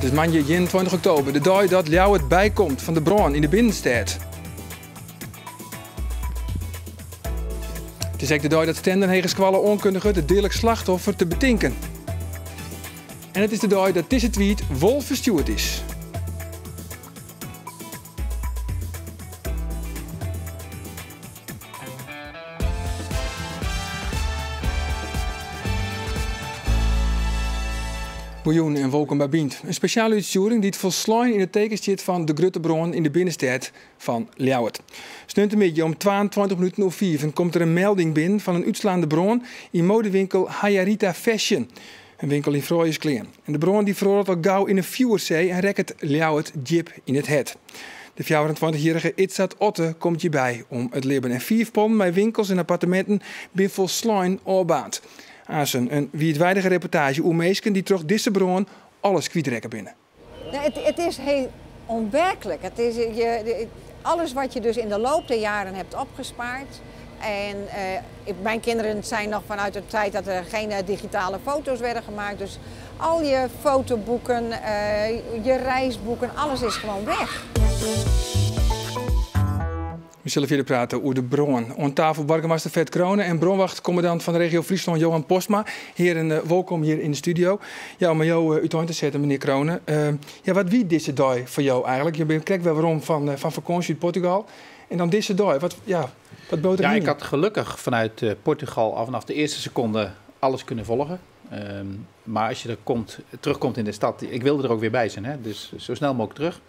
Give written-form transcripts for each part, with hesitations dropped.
Het is maandag 21 oktober, de dag dat Ljouwert bijkomt van de brand in de binnenstad. Het is ook de dag dat Stendenhegen squallen onkundigen het dierlijk slachtoffer te betinken. En het is de dag dat deze tweet wol verstuurd is. Miljoen en welkom bij Bient. Een speciale uitsturing die het volslijn in het teken zit van de Gruttebron in de binnenstad van Ljouwert. Stuntenmiddag om 22:04 komt er een melding binnen van een uitslaande bron in modewinkel Hayarita Fashion. Een winkel in Frooijerskleen. En de bron die verrot al gauw in een vuurzee en rekt Ljouwert jip in het het. De 24-jarige Itzat Otte komt hierbij om het leven. En 4 panden bij winkels en appartementen bin volslijn opbaat. Een wijdwijdige reportage over mensen die toch deze bron alles kwijtrekken binnen. Het is heel onwerkelijk. Het is, alles wat je dus in de loop der jaren hebt opgespaard. En mijn kinderen zijn nog vanuit de tijd dat er geen digitale foto's werden gemaakt. Dus al je fotoboeken, je reisboeken, alles is gewoon weg. We zullen verder praten over de bron. Aan tafel burgemeester Fred Kronen en bronwachtcommandant van de regio Friesland Johan Postma. Heren, welkom hier in de studio. Ja, om jou uit te zetten, meneer Kronen. Wat wie deze dag voor jou eigenlijk? Je bent wel waarom van vakantie uit Portugal. En dan deze dag, wat bood er Ja, in? ik had gelukkig vanuit Portugal al vanaf de eerste seconde alles kunnen volgen. Maar als je terugkomt in de stad, ik wilde er ook weer bij zijn, hè? Dus zo snel mogelijk terug.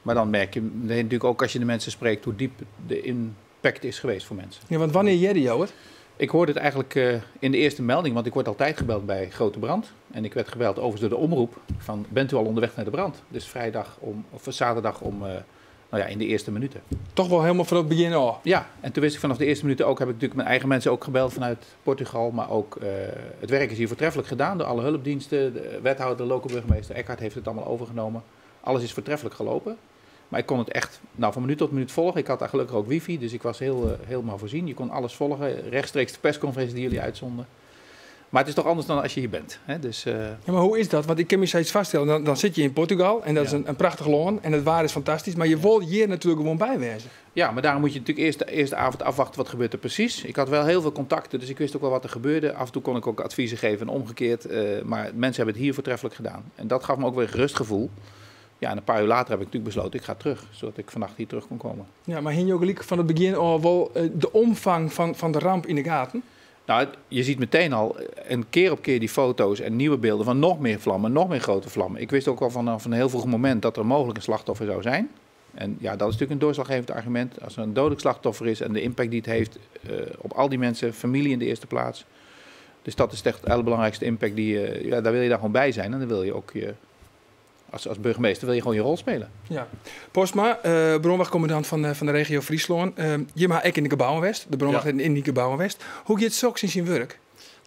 Maar dan merk je natuurlijk ook als je de mensen spreekt hoe diep de impact is geweest voor mensen. Ja, want wanneer jij die jou? Ik hoorde het eigenlijk in de eerste melding, want ik word altijd gebeld bij grote brand. En ik werd gebeld overigens door de omroep van bent u al onderweg naar de brand? Dus zaterdag om in de eerste minuten. Toch wel helemaal van het begin al? Ja, en toen wist ik vanaf de eerste minuten ook, heb ik natuurlijk mijn eigen mensen ook gebeld vanuit Portugal. Maar ook het werk is hier voortreffelijk gedaan door alle hulpdiensten. De wethouder, de lokale burgemeester Eckhart heeft het allemaal overgenomen. Alles is voortreffelijk gelopen. Maar ik kon het echt van minuut tot minuut volgen. Ik had daar gelukkig ook wifi, dus ik was helemaal voorzien. Je kon alles volgen, rechtstreeks de persconferentie die jullie uitzonden. Maar het is toch anders dan als je hier bent. Hè? Dus, Ja, maar hoe is dat? Want ik kan me steeds vaststellen, dan zit je in Portugal en dat is een prachtig land en het waar is fantastisch. Maar je wil hier natuurlijk gewoon bijwezen. Ja, maar daarom moet je natuurlijk eerst de avond afwachten wat gebeurt er precies. Ik had wel heel veel contacten, dus ik wist ook wel wat er gebeurde. Af en toe kon ik ook adviezen geven en omgekeerd. Maar mensen hebben het hier voortreffelijk gedaan. En dat gaf me ook weer een gerustgevoel. Ja, en een paar uur later heb ik natuurlijk besloten, ik ga terug, zodat ik vannacht hier terug kon komen. Ja, maar hing je ook gelijk van het begin al wel de omvang van de ramp in de gaten? Nou, je ziet meteen al een keer op keer die foto's en nieuwe beelden van nog meer vlammen, nog meer grote vlammen. Ik wist ook al vanaf een heel vroeg moment dat er mogelijk een slachtoffer zou zijn. En ja, dat is natuurlijk een doorslaggevend argument. Als er een dodelijk slachtoffer is en de impact die het heeft op al die mensen, familie in de eerste plaats. Dus dat is echt de allerbelangrijkste impact daar wil je daar gewoon bij zijn en dan wil je ook als burgemeester wil je gewoon je rol spelen. Ja. Postma, bronwachtcommandant van de regio Friesland. Je mag ik in de Gebouwenwest, de bronwacht in de Gebouwenwest. Hoe gaat het zo in zijn werk?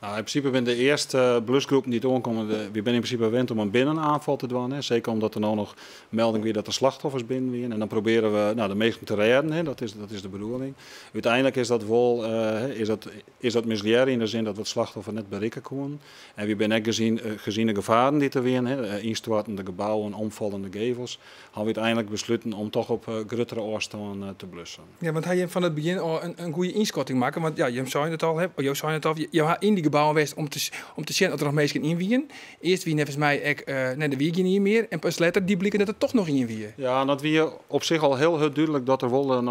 Nou, in principe ben de eerste blusgroepen die doorkomen, we zijn in principe gewend om een binnenaanval te doen. Hè. Zeker omdat er nou nog melding weer dat er slachtoffers binnen zijn. En dan proberen we de meesten te redden, hè. Dat is de bedoeling. Uiteindelijk is dat wel is dat misleerd in de zin dat we het slachtoffer net bereiken kunnen. En we zijn ook gezien de gevaren die er zijn, instortende gebouwen, omvallende gevels, hebben we uiteindelijk besloten om toch op gruttere afstand te blussen. Ja, want hij je van het begin al een goede inschatting maken. Want ja, je zei het al, je had in die Gebouwenwest om te zien dat er nog mensen in wien. Eerst wie volgens mij de wiegen niet meer en pas later die blikken dat er toch nog in wie. Ja, dat wie op zich al heel duidelijk dat er wel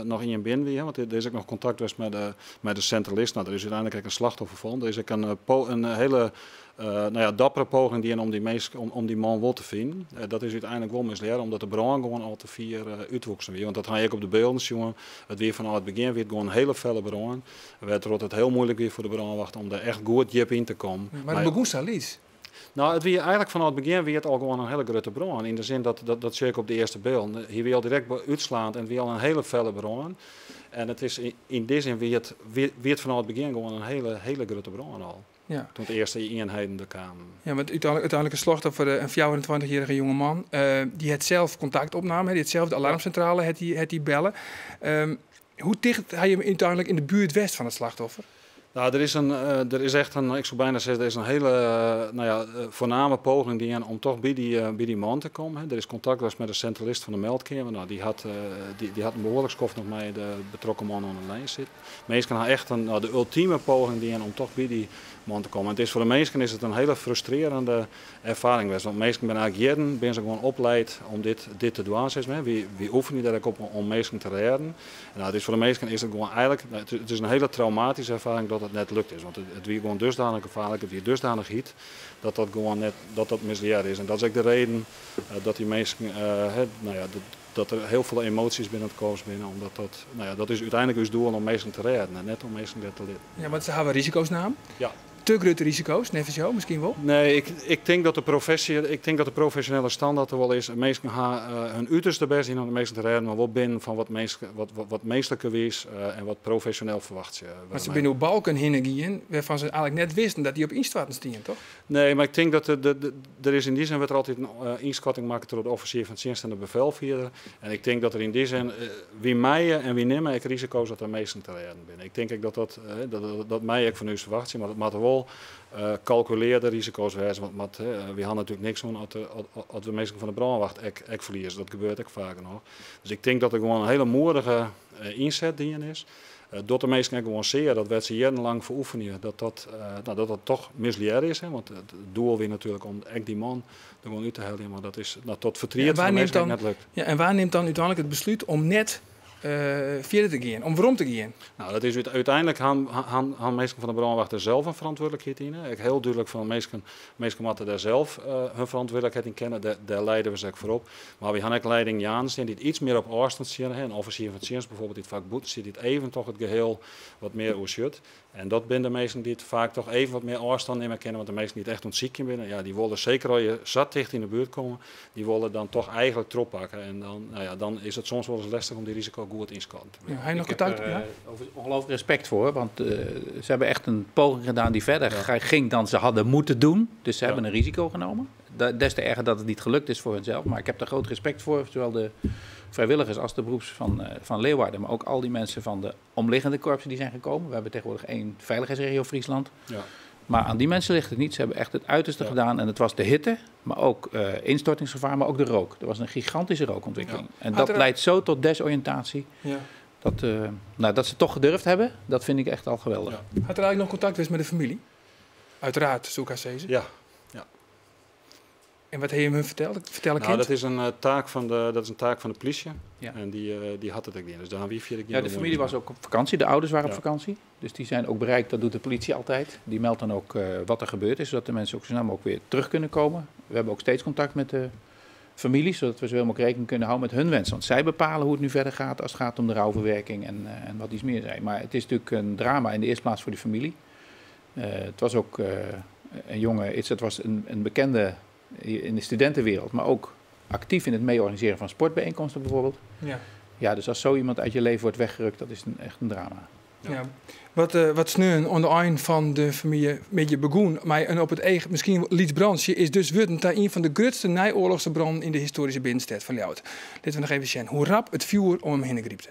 nog in bin wie, want er is ook nog contact was met de centralist. Nou, er is uiteindelijk ook een slachtoffer van. Er is ook een hele dappere poging die om die man wel te vinden. Dat is uiteindelijk wel misleerd, omdat de brand gewoon al te vier uitwoksen weer. Want dat ga je ook op de beelden zien. Het weer vanaf het begin weer gewoon een hele felle brand. Het werd er altijd heel moeilijk weer voor de brandwacht om er echt goed jip in te komen. Maar het begon zo lies. Nou, het weer eigenlijk vanaf het begin weer het al gewoon een hele grote brand. In de zin dat zie ik op de eerste beeld. Hier weer al direct uitslaand en weer al een hele felle brand. En het is in die zin weer het vanaf het begin gewoon een hele grote brand al. Ja. Toen de eerste eenheden er kwamen. Ja, want uiteindelijk een slachtoffer, een 24-jarige jongeman, die het zelf contactopname, die het zelf de alarmcentrale het die bellen. Hoe dicht hij hem uiteindelijk in de buurt west van het slachtoffer? Nou, er is echt een, ik zou bijna zeggen, er is een hele voorname poging om toch bij die man te komen. Hè. Er is contact met de centralist van de meldkamer. Nou, die had een behoorlijk skof nog mee de betrokken man aan de lijn zitten. Mensen hebben echt de ultieme poging om toch bij die man te komen. Het is voor de mensen is het een hele frustrerende ervaring geweest. Want mensen ben eigenlijk jaren ben ze gewoon opgeleid om dit te doen. Wie oefenen daar ook op om mensen te redden. Nou, dus voor de mensen is het gewoon eigenlijk, het is een hele traumatische ervaring dat het net lukt is. Want het weer gewoon dusdanig gevaarlijk, het weer dusdanig heet, dat gewoon net, dat misleerd is. En dat is ook de reden dat die mensen, dat er heel veel emoties binnen het koos binnen. Omdat dat is uiteindelijk ons doel om mensen te redden en net om mensen te leren. Ja, maar ze hebben risico's naam. Ja. Te grote risico's, net als jou misschien wel? Nee, ik denk dat de professionele standaard er wel is. Mensen gaan hun uiterste best doen om de mensen te redden, maar wel binnen van wat menselijker is en wat professioneel verwacht je. Maar ze binnen op balken heen waarvan ze eigenlijk net wisten dat die op instorten stien, toch? Nee, maar ik denk dat er is in die zin wordt er altijd een inschatting gemaakt door de officier van het dienst en de bevelvoerder. En ik denk dat er in die zin wie mij en wie nimmer ik risico's dat er meesten te redden binnen. Ik denk dat mij ik van u verwacht, maar dat moet wel calculeerde risico's wezen. Want we hadden natuurlijk niks aan als we mensen van de brandwacht ek verliezen. Dat gebeurt ook vaker nog. Dus ik denk dat er gewoon een hele moedige inzet die is. Door de mensen gewoon zeer dat werd ze jarenlang veroefenen dat toch misleerd is. Hè? Want het doel weer natuurlijk om echt die man er gewoon uit te halen. Maar dat is tot verdriet van de mensen net lukt. Ja, en waar neemt dan uiteindelijk het besluit om net verder te gaan, om waarom te gaan? Nou, dat is uiteindelijk gaan mensen van de brandwacht zelf een verantwoordelijkheid in. Ik heel duidelijk van mensen moeten daar zelf hun verantwoordelijkheid in kennen. Daar leiden we ze voorop. Maar we gaan ook leiding Jans die het iets meer op afstand zien. Een officier van het dienst bijvoorbeeld die het vaak boet, ziet dit even toch het geheel wat meer oorschut. En dat zijn de mensen die het vaak toch even wat meer afstand nemen kennen. Want de mensen die het echt ontziek binnen, ja, die willen zeker als je zat dicht in de buurt komen, die willen dan toch eigenlijk trop pakken. En dan is het soms wel eens lastig om die risico goed in te schatten. Ja, hij nog contact? Ik heb ongelooflijk respect voor, want ze hebben echt een poging gedaan die verder ging dan ze hadden moeten doen. Dus ze hebben een risico genomen. Des te erger dat het niet gelukt is voor hunzelf. Maar ik heb er groot respect voor, zowel de vrijwilligers als de beroeps van Leeuwarden. Maar ook al die mensen van de omliggende korpsen die zijn gekomen. We hebben tegenwoordig 1 veiligheidsregio Friesland. Ja. Maar aan die mensen ligt het niet. Ze hebben echt het uiterste gedaan. En het was de hitte, maar ook instortingsgevaar, maar ook de rook. Er was een gigantische rookontwikkeling. Ja. En dat leidt zo tot desoriëntatie. Ja. Dat ze toch gedurfd hebben, dat vind ik echt al geweldig. Ja. Had er eigenlijk nog contact geweest met de familie? Uiteraard, Soekasese. Ja. En wat heb je hem verteld? Dat is een taak van de politie. Ja. En die had het ook niet. Dus daar de familie was ook op vakantie. De ouders waren op vakantie. Dus die zijn ook bereikt. Dat doet de politie altijd. Die meldt dan ook wat er gebeurd is. Zodat de mensen ook zo snel mogelijk weer terug kunnen komen. We hebben ook steeds contact met de familie. Zodat we zoveel mogelijk rekening kunnen houden met hun wensen. Want zij bepalen hoe het nu verder gaat. Als het gaat om de rouwverwerking en wat iets meer zijn. Maar het is natuurlijk een drama in de eerste plaats voor de familie. Het was ook een jongen. Het was een bekende in de studentenwereld, maar ook actief in het mee-organiseren van sportbijeenkomsten bijvoorbeeld. Ja, dus als zo iemand uit je leven wordt weggerukt, dat is echt een drama. Ja. Wat sneun aan de eind van de familie met je begoen, maar en op het eigen misschien Lietsbrandsje is dus wordt een van de grootste naoorlogse branden in de historische binnenstad van Ljouwert. Dit we nog even zien hoe rap het vuur om hem heen griepte.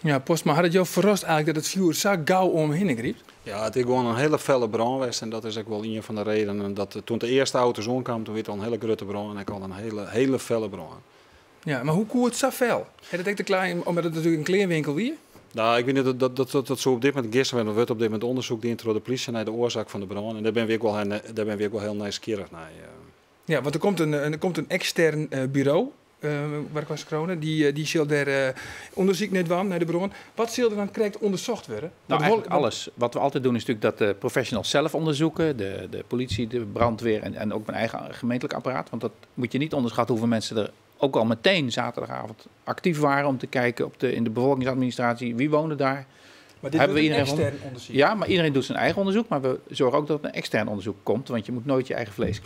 Ja, Postma, had het jou verrast eigenlijk dat het vuur zo gauw omheen griep? Ja, het is gewoon een hele felle brand geweest en dat is ook wel een van de redenen dat toen de eerste auto's omkwamen, toen werd het al een hele grote brand en ik had een hele felle brand. Ja, maar hoe koe het zo fel? Heb het echt te klein, omdat het natuurlijk een kleerwinkel weer? Nou, ik weet niet dat zo op dit moment gisteren werd op dit moment onderzoek die door de politie naar de oorzaak van de brand en daar ben ik wel heel nieuwsgierig naar. Ja, want er komt een extern bureau, waar ik was kronen, die zal daar onderzoek net van naar de bron. Wat zal er dan correct onderzocht worden? Nou, eigenlijk alles. Wat we altijd doen is natuurlijk dat de professionals zelf onderzoeken. De politie, de brandweer en ook mijn eigen gemeentelijk apparaat. Want dat moet je niet onderschatten hoeveel mensen er ook al meteen zaterdagavond actief waren om te kijken in de bevolkingsadministratie. Wie woonde daar? Maar dit hebben we iedereen extern onderzoek? Ja, maar iedereen doet zijn eigen onderzoek. Maar we zorgen ook dat er een extern onderzoek komt. Want je moet nooit je eigen vlees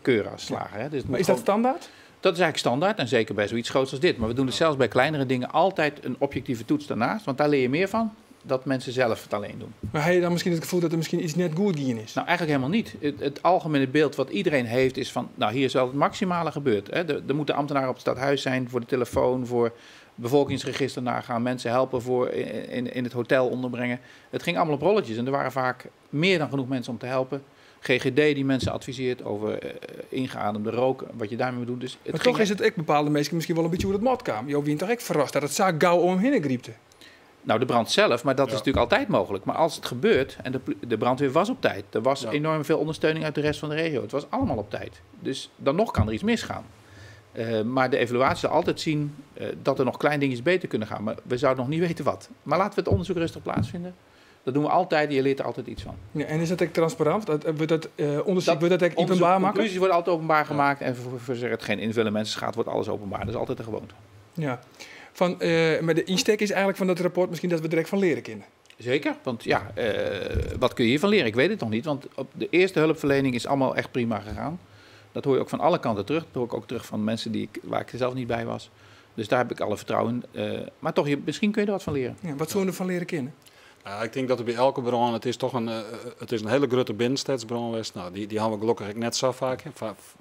keuren als slager. Hè? Dus maar is dat standaard? Dat is eigenlijk standaard en zeker bij zoiets groots als dit. Maar we doen het zelfs bij kleinere dingen altijd een objectieve toets daarnaast. Want daar leer je meer van dat mensen zelf het alleen doen. Maar heb je dan misschien het gevoel dat er misschien iets net goed gaan is? Nou, eigenlijk helemaal niet. Het algemene beeld wat iedereen heeft is van, nou hier is wel het maximale gebeurd. Hè. Er moeten ambtenaren op het stadhuis zijn voor de telefoon, voor bevolkingsregister nagaan, mensen helpen voor in het hotel onderbrengen. Het ging allemaal op rolletjes en er waren vaak meer dan genoeg mensen om te helpen. GGD die mensen adviseert over ingeademde rook, wat je daarmee moet doen. Dus maar toch is het ook bepaalde mensen misschien wel een beetje hoe het mot kwam. Je bent toch echt verrast dat het zo gauw omheen griepte? Nou, de brand zelf, maar dat is natuurlijk altijd mogelijk. Maar als het gebeurt, en de brandweer was op tijd. Er was enorm veel ondersteuning uit de rest van de regio. Het was allemaal op tijd. Dus dan nog kan er iets misgaan. Maar de evaluatie zal altijd zien dat er nog klein dingetjes beter kunnen gaan. Maar we zouden nog niet weten wat. Maar laten we het onderzoek rustig plaatsvinden. Dat doen we altijd, je leert er altijd iets van. Ja, en is dat ook transparant? Wordt dat onderzoek wordt dat ook openbaar maken? Conclusies worden altijd openbaar gemaakt. En voor zover het geen invullen mensen gaat, wordt alles openbaar. Dat is altijd de gewoonte. Ja. Maar de insteek is eigenlijk van dat rapport misschien dat we direct van leren kunnen. Zeker, want ja, wat kun je hiervan leren? Ik weet het nog niet, want op de eerste hulpverlening is allemaal echt prima gegaan. Dat hoor je ook van alle kanten terug. Dat hoor ik ook terug van mensen waar ik zelf niet bij was. Dus daar heb ik alle vertrouwen in. Maar toch, misschien kun je er wat van leren. Ja, wat zullen we ervan leren kennen? Ja, ik denk dat er bij elke brand, het is toch een hele grote binnenstadsbrand geweest. Nou, die hebben we gelukkig net zo vaak.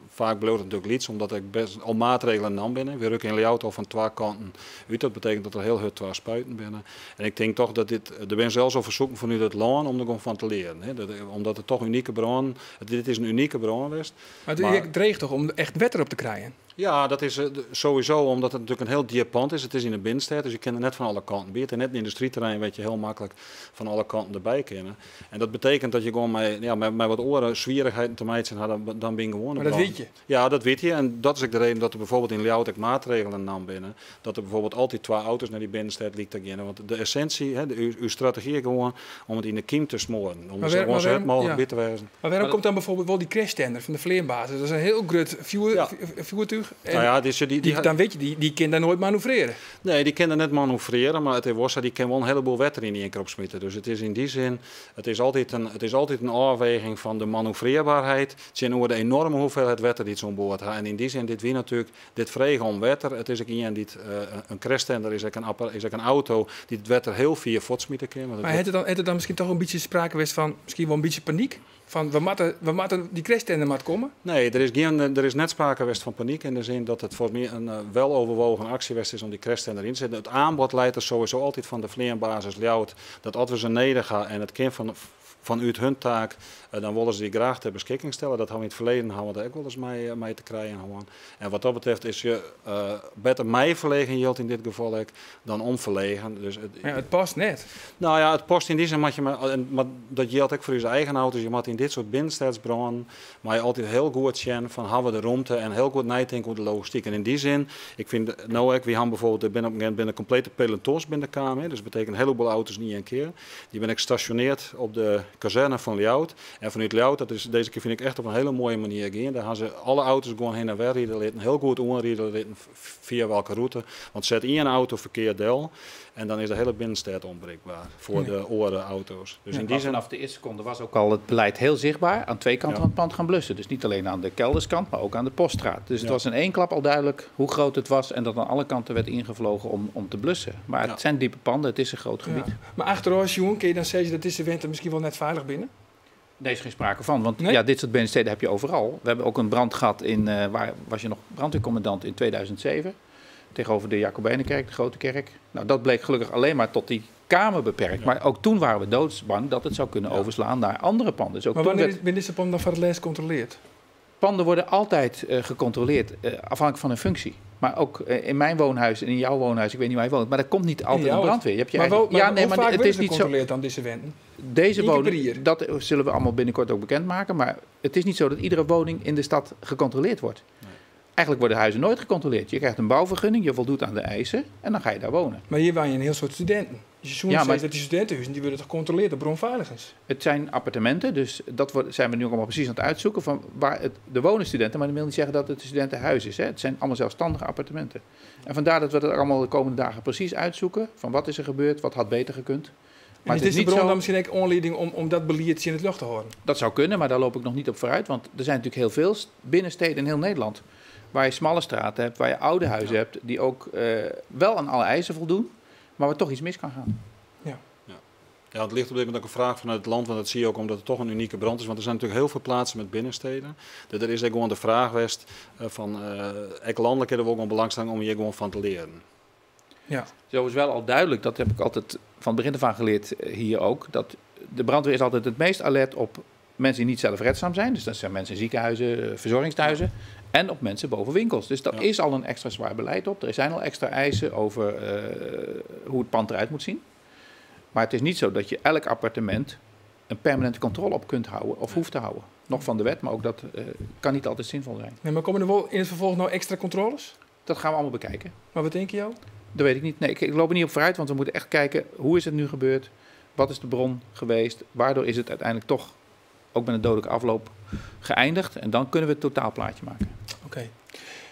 Vaak bleef het natuurlijk liets, omdat ik best al maatregelen nam binnen. We rukken in layout al van twee kanten uit. Dat betekent dat er heel hard twee spuiten binnen. En ik denk toch dat er ben zelfs al verzoeken vanuit het land om er gewoon van te leren. Hè. Omdat het toch unieke brand, dit is een unieke brand geweest. Maar het dreigt toch om echt wet erop te krijgen? Ja, dat is sowieso omdat het natuurlijk een heel diep pand is. Het is in de binnenstad, dus je kent het net van alle kanten. Bij het net in een industrieterrein weet je heel makkelijk van alle kanten erbij kennen. En dat betekent dat je gewoon met wat oren zwierigheden te maken had, dan ben je gewoon. Maar dat weet je? Ja, dat weet je. En dat is ook de reden dat er bijvoorbeeld in Ljouwert ook maatregelen nam binnen. Dat er bijvoorbeeld altijd twee auto's naar die binnenstad liet gaan. Want de essentie, uw strategie is gewoon om het in de kiem te smoren. Om het zo hard mogelijk bij te wezen. Maar waarom komt dan bijvoorbeeld wel die crashtender van de Vleerbasis? Dat is een heel groot voertuig. Nou ja, dan weet je, die kan daar nooit manoeuvreren. Nee, die kan er net manoeuvreren, maar die kan wel een heleboel wetter in één keer opsmitten. Dus het is in die zin, het is altijd een afweging van de manoeuvreerbaarheid. Het zijn over de enorme hoeveelheid wetter die het zo'n boord heeft. En in die zin, dit vregen om wetter. Het is ook een crashtender is ook een auto die het wetter heel via voetsmieten kan. Maar heeft er dan misschien toch een beetje sprake geweest van, misschien wel een beetje paniek? Van, we moeten die crashtender maar komen? Nee, er is net sprake geweest van paniek in de zin dat het voor mij een weloverwogen actie is om die crashtender in te zetten. Het aanbod leidt er sowieso altijd van de Vleerbasis Ljouwert dat als we ze nedergaan en het kind vanuit hun taak, dan willen ze die graag ter beschikking stellen. Dat hebben we in het verleden daar ook wel eens mee te krijgen. Gewoon. En wat dat betreft is je beter mij verlegen geldt in dit geval dan onverlegen. Dus het past net. Nou ja, het past in die zin, maar dat geldt ook voor je eigen auto's. Je moet in dit soort binnenstadsbranden, maar je altijd heel goed zien van hebben we de ruimte en heel goed nadenken over de logistiek. En in die zin, ik vind, we hebben bijvoorbeeld binnen complete pelotons binnen de kamer. Dus dat betekent een heleboel auto's niet één keer. Die ben ik gestationeerd op de kazerne van Ljouwert. En vanuit Ljouwert, deze keer vind ik echt op een hele mooie manier gaan. Daar gaan ze alle auto's gewoon heen en weer rijden, heel goed onrijden via welke route. Want zet in een auto verkeerd deel en dan is de hele binnenstad onbreekbaar voor de oren auto's. Dus in die zin, vanaf de eerste seconde was ook al het beleid heel zichtbaar aan twee kanten van het pand gaan blussen. Dus niet alleen aan de kelderskant, maar ook aan de poststraat. Dus het was in één klap al duidelijk hoe groot het was en dat aan alle kanten werd ingevlogen om te blussen. Maar het zijn diepe panden, het is een groot gebied. Ja. Maar achteraf, jongen, kun je dan zeggen dat deze winter misschien wel net veilig binnen? Daar is geen sprake van, want dit soort binnensteden heb je overal. We hebben ook een brand gehad waar was je nog brandweercommandant in 2007. tegenover de Jacobijnenkerk, de grote kerk. Nou, dat bleek gelukkig alleen maar tot die kamer beperkt. Maar ook toen waren we doodsbang dat het zou kunnen overslaan naar andere panden. Dus ook maar toen wanneer is de pand dan voor het laatst gecontroleerd? Panden worden altijd gecontroleerd, afhankelijk van hun functie. Maar ook in mijn woonhuis en in jouw woonhuis, ik weet niet waar je woont, maar er komt niet altijd een brandweer. Je hebt je maar het is niet gecontroleerd aan deze wenden? Deze woning, dat zullen we allemaal binnenkort ook bekendmaken. Maar het is niet zo dat iedere woning in de stad gecontroleerd wordt. Nee. Eigenlijk worden huizen nooit gecontroleerd. Je krijgt een bouwvergunning, je voldoet aan de eisen en dan ga je daar wonen. Maar hier woon je een heel soort studenten. Dus je zegt dat die studentenhuizen die worden gecontroleerd op bronveilig is. Het zijn appartementen, dus dat zijn we nu ook allemaal precies aan het uitzoeken. Van waar de wonen studenten, maar dat wil niet zeggen dat het een studentenhuis is. Hè. Het zijn allemaal zelfstandige appartementen. En vandaar dat we dat allemaal de komende dagen precies uitzoeken. Van wat is er gebeurd, wat had beter gekund. Maar is dit de bron dan misschien ook aanleiding om dat beleid in het lucht te houden? Dat zou kunnen, maar daar loop ik nog niet op vooruit. Want er zijn natuurlijk heel veel binnensteden in heel Nederland waar je smalle straten hebt, waar je oude huizen hebt die ook wel aan alle eisen voldoen, maar waar toch iets mis kan gaan. Ja, het ligt op dit moment ook een vraag vanuit het land, want dat zie je ook omdat het toch een unieke brand is. Want er zijn natuurlijk heel veel plaatsen met binnensteden. Er is ook gewoon de vraag geweest van landelijk hebben we ook een belangstelling om hier gewoon van te leren. Ja. Zo is wel al duidelijk, dat heb ik altijd van het begin af aan geleerd hier ook, dat de brandweer is altijd het meest alert op mensen die niet zelfredzaam zijn. Dus dat zijn mensen in ziekenhuizen, verzorgingstehuizen. En op mensen boven winkels. Dus dat is al een extra zwaar beleid op. Er zijn al extra eisen over hoe het pand eruit moet zien. Maar het is niet zo dat je elk appartement een permanente controle op kunt houden of hoeft te houden. Nog van de wet, maar ook dat kan niet altijd zinvol zijn. Nee, maar komen er wel in het vervolg nou extra controles? Dat gaan we allemaal bekijken. Maar wat denk je jou? Dat weet ik niet. Nee, ik loop er niet op vooruit, want we moeten echt kijken hoe is het nu gebeurd? Wat is de bron geweest? Waardoor is het uiteindelijk toch ook met een dodelijke afloop geëindigd? En dan kunnen we het totaalplaatje maken. Oké.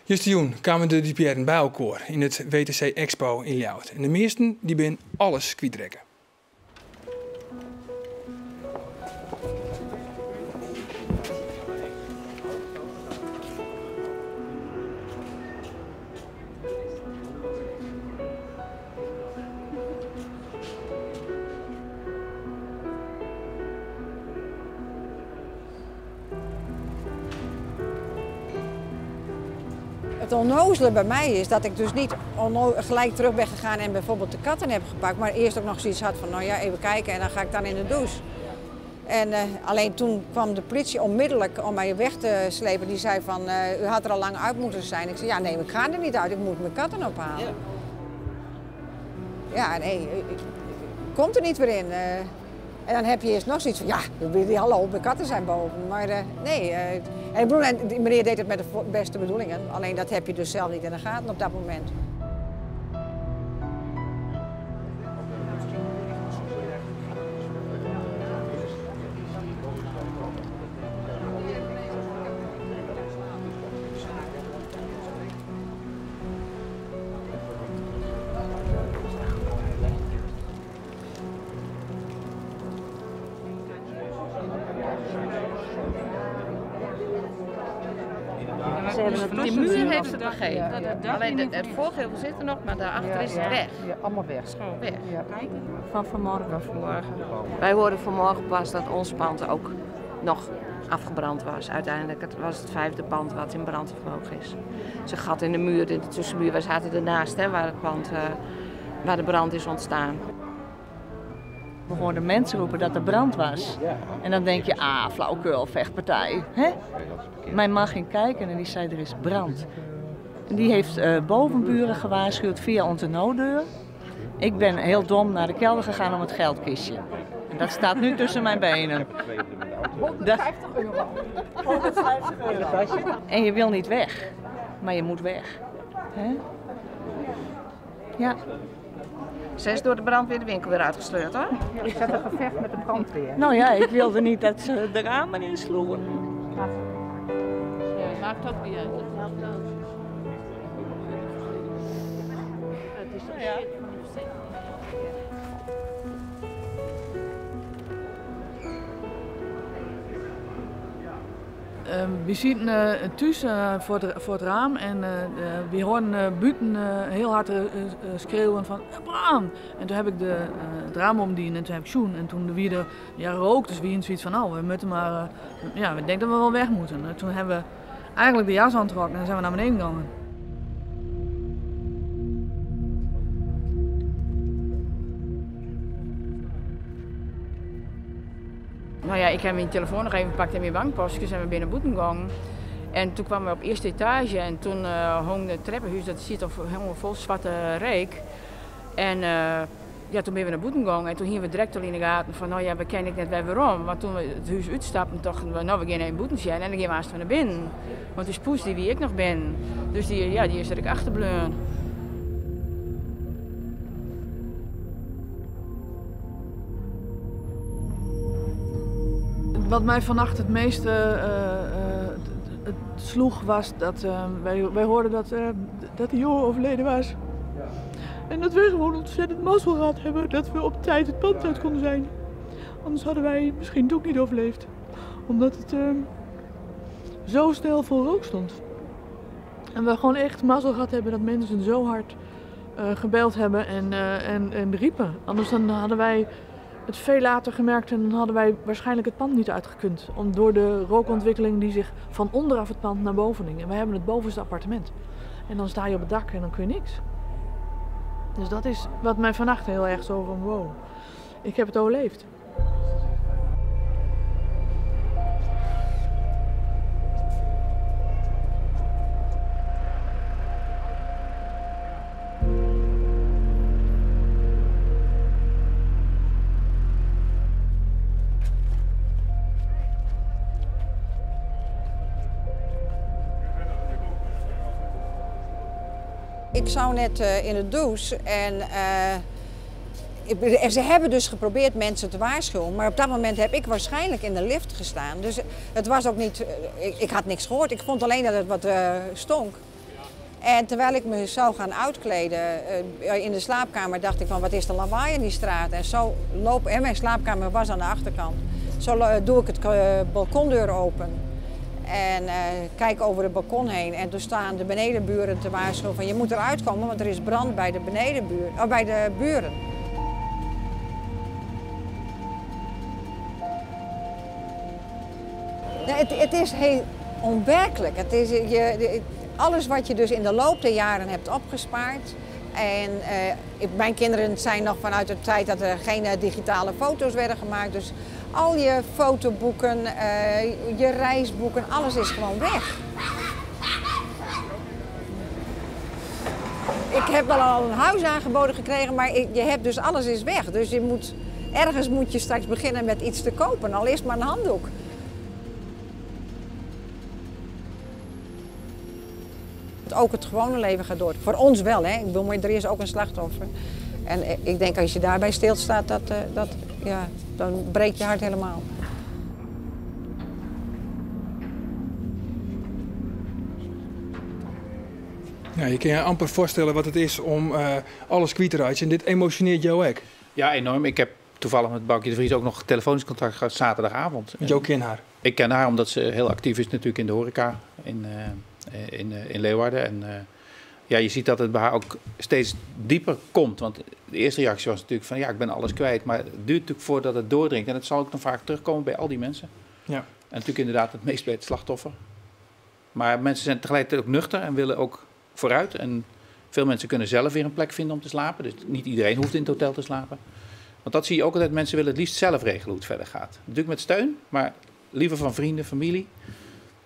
Justin kwamen de DPR'en bij elkaar in het WTC Expo in Ljouwert. En de meesten die ben alles kwijtrekken. Het onnozele bij mij is dat ik dus niet gelijk terug ben gegaan en bijvoorbeeld de katten heb gepakt. Maar eerst ook nog zoiets had van, nou ja, even kijken en dan ga ik dan in de douche. En alleen toen kwam de politie onmiddellijk om mij weg te slepen. Die zei van, u had er al lang uit moeten zijn. Ik zei, ja nee, ik ga er niet uit, ik moet mijn katten ophalen. Ja, nee, komt er niet weer in. En dan heb je eerst nog zoiets van, ja, die hallo, mijn katten zijn boven. Maar nee, en die meneer deed het met de beste bedoelingen. Alleen dat heb je dus zelf niet in de gaten op dat moment. Die muur heeft het begeven. Alleen het voorgevel zit er nog, maar daarachter is het weg. Ja, allemaal weg. Het is gewoon weg. Ja. Van vanmorgen. Wij hoorden vanmorgen pas dat ons pand ook nog afgebrand was. Uiteindelijk het was het 5e pand wat in brand gevlogen is. Het is een gat in de muur, in de tussenmuur. Wij zaten ernaast, hè, waar het pand, waar de brand is ontstaan. We hoorden mensen roepen dat er brand was. En dan denk je, flauwekul, vechtpartij. Hè? Mijn man ging kijken en die zei, er is brand. En die heeft bovenburen gewaarschuwd via onze nooddeur. Ik ben heel dom naar de kelder gegaan om het geldkistje. En dat staat nu tussen mijn benen. 150 euro. 150 euro. En je wil niet weg, maar je moet weg. Hè? Ja. Ze is door de brandweer de winkel weer uitgesleurd, hoor. Ik zat een gevecht met de brandweer. Nou ja, ik wilde niet dat ze de ramen insloegen. Ja, maakt ook niet uit. Het is toch shit. We zitten thuis voor het raam en we hoorden buiten heel hard schreeuwen van brand. En toen heb ik het raam omdiend en toen heb ik zoen. En toen weer rook, dus we zoiets van we moeten maar, we denken dat we wel weg moeten. En toen hebben we eigenlijk de jas aangetrokken en zijn we naar beneden gegaan. Nou ja, ik heb mijn telefoon nog even gepakt en mijn bankpostjes en we binnen boeten gegaan. En toen kwamen we op eerste etage en toen hong het trappenhuis, dat zit helemaal vol zwarte reek. En ja, toen ben we naar boeten gegaan en toen gingen we direct al in de gaten van, nou ja, we kennen net weer waarom. Want toen we het huis uitstapten, dachten we, nou we gaan even boeten zien en dan gaan we haast naar binnen. Want die spoes die wie ik nog ben, dus die is er achterbleun. Wat mij vannacht het meeste het sloeg was dat wij hoorden dat die jongen overleden was. En dat we gewoon ontzettend mazzel gehad hebben dat we op tijd het pand uit konden zijn. Anders hadden wij misschien ook niet overleefd. Omdat het zo snel vol rook stond. En we gewoon echt mazzel gehad hebben dat mensen zo hard gebeld hebben en riepen. Anders dan hadden wij het veel later gemerkt en dan hadden wij waarschijnlijk het pand niet uitgekund. Door de rookontwikkeling die zich van onderaf het pand naar boven ging. En wij hebben het bovenste appartement. En dan sta je op het dak en dan kun je niks. Dus dat is wat mij vannacht heel erg zo van wow, ik heb het overleefd. Ik zou net in de douche en ze hebben dus geprobeerd mensen te waarschuwen. Maar op dat moment heb ik waarschijnlijk in de lift gestaan. Dus het was ook niet, ik had niks gehoord. Ik vond alleen dat het wat stonk. En terwijl ik me zou gaan uitkleden in de slaapkamer dacht ik van wat is de lawaai in die straat. En zo loop, en mijn slaapkamer was aan de achterkant. Zo doe ik het balkondeur open. En kijk over het balkon heen en toen staan de benedenburen te waarschuwen van je moet eruit komen, want er is brand bij de bij de buren. Het is heel onwerkelijk. Het is, alles wat je dus in de loop der jaren hebt opgespaard. En mijn kinderen zijn nog vanuit de tijd dat er geen digitale foto's werden gemaakt. Dus al je fotoboeken, je reisboeken, alles is gewoon weg. Ik heb wel al een huis aangeboden gekregen, maar je hebt dus alles is weg. Dus ergens moet je straks beginnen met iets te kopen, al is het maar een handdoek. Ook het gewone leven gaat door. Voor ons wel, hè. Ik bedoel, maar er is ook een slachtoffer. En ik denk als je daarbij stilstaat, dan breekt je hart helemaal. Ja, je kan je amper voorstellen wat het is om alles kwijt te raken. En dit emotioneert jou ook. Ja, enorm. Ik heb toevallig met Boukje de Vries ook nog telefonisch contact gehad zaterdagavond. Want jou kent haar? Ik ken haar omdat ze heel actief is natuurlijk in de horeca in Leeuwarden. En ja, je ziet dat het bij haar ook steeds dieper komt. Want de eerste reactie was natuurlijk van ja, ik ben alles kwijt. Maar het duurt natuurlijk voordat het doordringt. En het zal ook nog vaak terugkomen bij al die mensen. Ja. En natuurlijk inderdaad het meest bij het slachtoffer. Maar mensen zijn tegelijkertijd ook nuchter en willen ook vooruit. En veel mensen kunnen zelf weer een plek vinden om te slapen. Dus niet iedereen hoeft in het hotel te slapen. Want dat zie je ook altijd. Mensen willen het liefst zelf regelen hoe het verder gaat. Natuurlijk met steun, maar liever van vrienden, familie.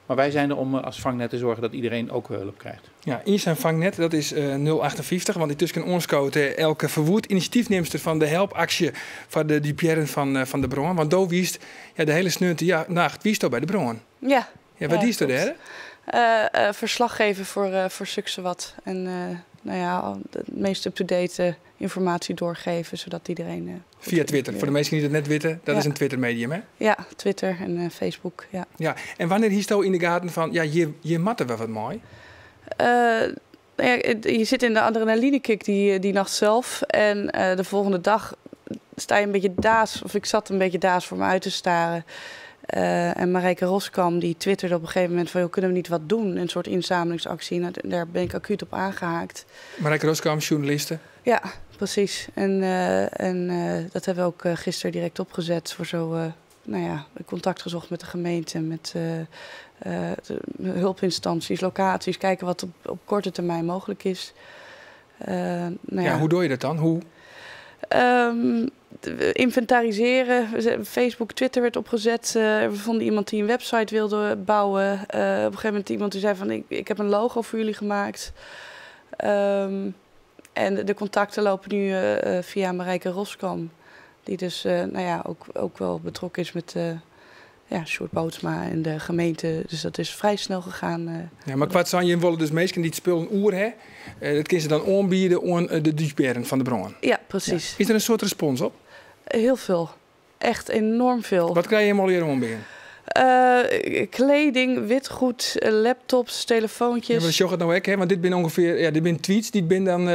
Maar wij zijn er om als vangnet te zorgen dat iedereen ook hulp krijgt. Ja, hier zijn vangnet, dat is 058. Want intussen kan ons elke verwoed initiatiefneemster van de helpactie van de DPR van de bron. Want daar wiest de hele snunte nacht wiest al bij de bron. Ja. Ja, wat is er daar? Verslag geven voor Suksewat. En de meest up-to-date informatie doorgeven, zodat iedereen... Via Twitter. Voor de mensen die het net weten, dat is een Twitter-medium, hè? Ja, Twitter en Facebook, ja. Ja. En wanneer hiest je in de gaten van, ja, je matte wel wat mooi? Je zit in de adrenalinekick die nacht zelf. En de volgende dag sta je een beetje daas, of ik zat een beetje daas voor me uit te staren. En Marijke Roskam die twitterde op een gegeven moment van... kunnen we niet wat doen? Een soort inzamelingsactie. En daar ben ik acuut op aangehaakt. Marijke Roskam, journaliste? Ja, precies. En dat hebben we ook gisteren direct opgezet voor zo... contact gezocht met de gemeente, met hulpinstanties, locaties. Kijken wat op korte termijn mogelijk is. Hoe doe je dat dan? Hoe? inventariseren. Facebook, Twitter werd opgezet. We vonden iemand die een website wilde bouwen. Op een gegeven moment iemand die zei van ik heb een logo voor jullie gemaakt. En de contacten lopen nu via Marijke Roskam. Die dus ook wel betrokken is met Sjoerd Bootsma en de gemeente. Dus dat is vrij snel gegaan. Ja, maar kwart zijn je willen dus mensen die het spullen oer hè. Dat kunnen ze dan aanbieden aan de Duitsberen van de bron. Ja, precies. Ja. Is er een soort respons op? Heel veel. Echt enorm veel. Wat krijg je hem al hier aanbieden? Kleding, witgoed, laptops, telefoontjes. Ja, maar dat het nou ook, hè? Want dit zijn ongeveer dit zijn tweets die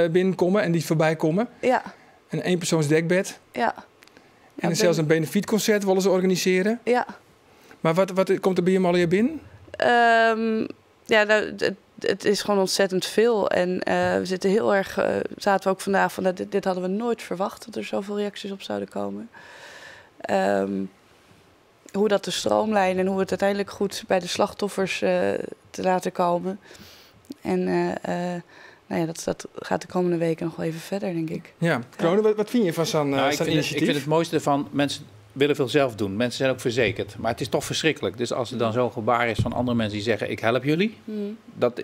binnenkomen en die voorbij komen. Ja. Een eenpersoons dekbed. Ja. En zelfs een benefietconcert willen ze organiseren. Ja. Maar wat komt er bij hem al hier binnen? Het is gewoon ontzettend veel. En we zitten heel erg... zaten we ook vandaag van... Dit hadden we nooit verwacht, dat er zoveel reacties op zouden komen. Hoe dat te stroomlijnen en hoe het uiteindelijk goed bij de slachtoffers te laten komen. En dat gaat de komende weken nog wel even verder, denk ik. Ja, Krone, wat vind je van zo'n initiatief? Ik vind het mooiste van mensen willen veel zelf doen. Mensen zijn ook verzekerd. Maar het is toch verschrikkelijk. Dus als er dan zo'n gebaar is van andere mensen die zeggen ik help jullie.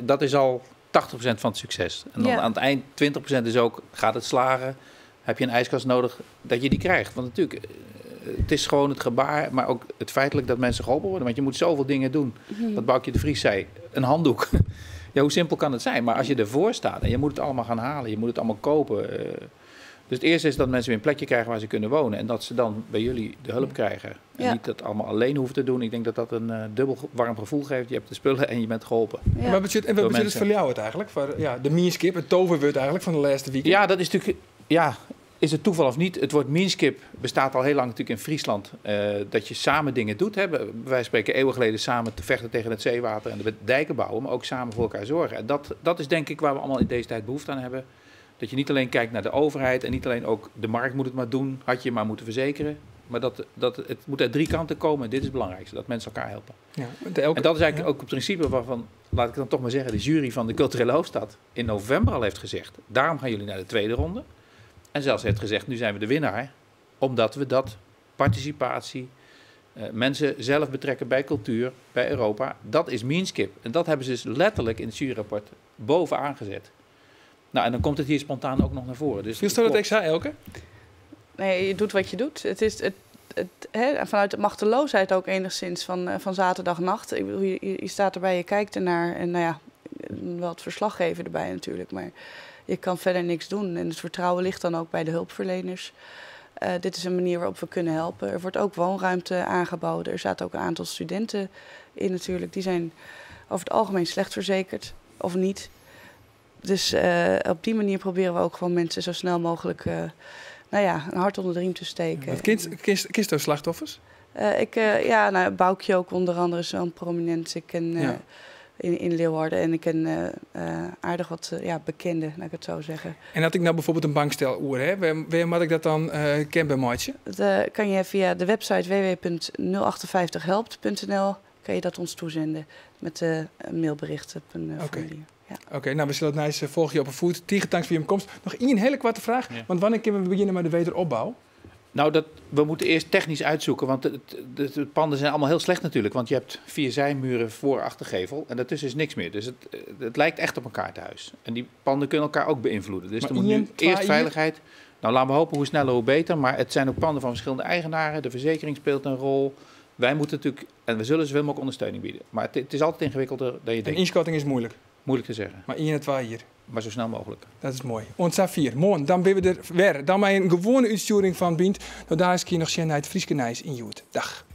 Dat is al 80% van het succes. En dan aan het eind 20% is ook gaat het slagen. Heb je een ijskast nodig dat je die krijgt. Want natuurlijk... Het is gewoon het gebaar, maar ook het feitelijk dat mensen geholpen worden. Want je moet zoveel dingen doen. Wat Boukje de Vries zei, een handdoek. Ja, hoe simpel kan het zijn? Maar als je ervoor staat en je moet het allemaal gaan halen, je moet het allemaal kopen. Dus het eerste is dat mensen weer een plekje krijgen waar ze kunnen wonen. En dat ze dan bij jullie de hulp krijgen. En niet dat allemaal alleen hoeven te doen. Ik denk dat dat een dubbel warm gevoel geeft. Je hebt de spullen en je bent geholpen. Ja. En wat betekent het voor jou het eigenlijk? Voor, de Meanskip, het toverwoord eigenlijk van de laatste week. Ja, dat is natuurlijk... Ja, is het toeval of niet? Het woord Meanskip bestaat al heel lang natuurlijk in Friesland. Dat je samen dingen doet. Hè. Wij spreken eeuwen geleden samen te vechten tegen het zeewater en de dijken bouwen. Maar ook samen voor elkaar zorgen. En dat is denk ik waar we allemaal in deze tijd behoefte aan hebben. Dat je niet alleen kijkt naar de overheid en niet alleen ook de markt moet het maar doen. Had je maar moeten verzekeren. Maar het moet uit 3 kanten komen. En dit is het belangrijkste. Dat mensen elkaar helpen. Ja, en dat is eigenlijk ook het principe waarvan, laat ik dan toch maar zeggen, de jury van de Culturele Hoofdstad in november al heeft gezegd. Daarom gaan jullie naar de tweede ronde. En zelfs heeft gezegd, nu zijn we de winnaar. Omdat we dat participatie, mensen zelf betrekken bij cultuur, bij Europa. Dat is Meanskip. En dat hebben ze dus letterlijk in het juryrapport bovenaan gezet. Nou, en dan komt het hier spontaan ook nog naar voren. Dus viel dat extra, Elke? Nee, je doet wat je doet. Het is vanuit de machteloosheid ook enigszins van zaterdagnacht. Je staat erbij, je kijkt ernaar. En wel het verslaggever erbij natuurlijk. Maar je kan verder niks doen. En het vertrouwen ligt dan ook bij de hulpverleners. Dit is een manier waarop we kunnen helpen. Er wordt ook woonruimte aangeboden. Er zaten ook een aantal studenten in natuurlijk. Die zijn over het algemeen slecht verzekerd. Of niet. Dus op die manier proberen we ook gewoon mensen zo snel mogelijk een hart onder de riem te steken. Wat kist er slachtoffers? Boukje ook onder andere is wel prominent. Ik ken in Leeuwarden en ik ken aardig wat bekenden, laat ik het zo zeggen. En had ik nou bijvoorbeeld een bankstel oer, hè? Waar moet ik dat dan ken bij maatje? Dat kan je via de website www.058helpt.nl kan je dat ons toezenden met een mailbericht op een formulier. Ja. Oké, nou we zullen het nice volg je op een voet. Thanks voor je komst. Nog één hele korte vraag, want wanneer kunnen we beginnen met de wederopbouw? Nou, we moeten eerst technisch uitzoeken, want de panden zijn allemaal heel slecht natuurlijk. Want je hebt 4 zijmuren voor achtergevel en daartussen is niks meer. Dus het lijkt echt op een kaartenhuis. En die panden kunnen elkaar ook beïnvloeden. Dus er moet nu eerst veiligheid. Nou, laten we hopen hoe sneller hoe beter. Maar het zijn ook panden van verschillende eigenaren. De verzekering speelt een rol. Wij moeten natuurlijk, en we zullen zoveel mogelijk ondersteuning bieden. Maar het is altijd ingewikkelder dan je denkt. En inschatting is moeilijk? Moeilijk te zeggen. Maar 1 en 2 hier? Maar zo snel mogelijk. Dat is mooi. En Safir, mooi. Dan ben we er weer. Dan bij een gewone uitsturing van Bient. Nou, daar is een keer nog Sjenheid Frieske Nijs in Joet. Dag.